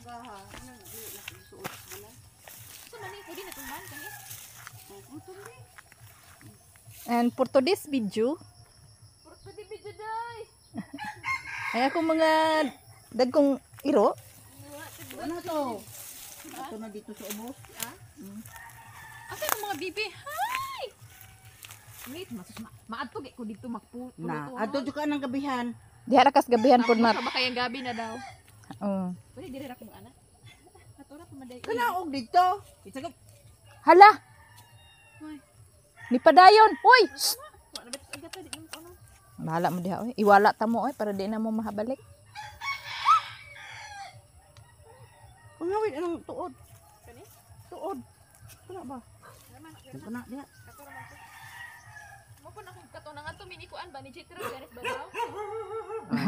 manggaha. Ano na suot wala. Sa mani ko din natuman kani. And for today's video, Puro di video day. ay ako mga dagkong iro. Ano to? Ito na dito sa ubos. Asa ang mga bibi? Hi. Wait, maadto gay ko dito makpulo. Na, ato jud ka nang gabihan. Diha ra kas gabihan pod mat. Baka yung gabi na daw. Oh. Pwede dire ra ko mga anak. Atura pa maday. Kana og dito. Isagap. Hala, Hoy. ni padayon. Uy. Shh! Wa na betes agata di mo ano. Bahala mo diha oy. Iwala ta mo oy para di na mo mahabalik. Pangawit anong tuod. Kani? Tuod. Kana ba? Naman. Kana diha. Atura man ko. Mo pun ako katunang ato minikuan ba ni Chitra Janet ba daw?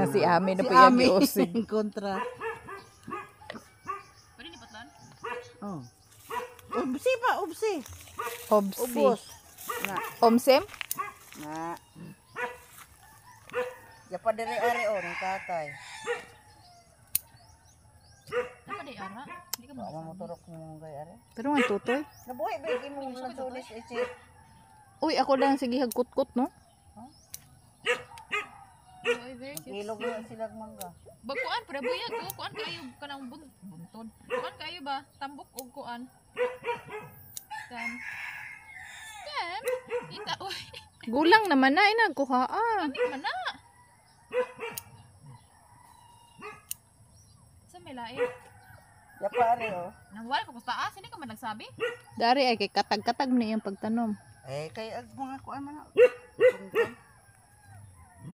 Si Ami na Si po yung Ami giusig. kontra. Pwede ni patlan? Oh. Ubsi pa, ubsi. Obsi. Ubos. Na, Omsem? na. Ya pa dire are o ng tatay. Napa day ara? Hindi ka Wa mo. mo turok mo gay are. Pero nga tutoy. Nabuhi ba imong nagsulis ichi. Uy, ako lang sige hagkut-kut no. Oy, very cute. Ilog na sila mangga. Bagkuan pre buyag ko kuan kayo kanang buntod. Kuan kayo ba? Tambok og kuan. Kan. Kan. Ita oy. Gulang naman na inagkuha. Kami man na. Sa may lain. Ya pa are o. Nangwal ko sa taas, hindi ka man nagsabi? Dari ay kay katag-katag na iyang pagtanom. Eh kay ag mga kuan man.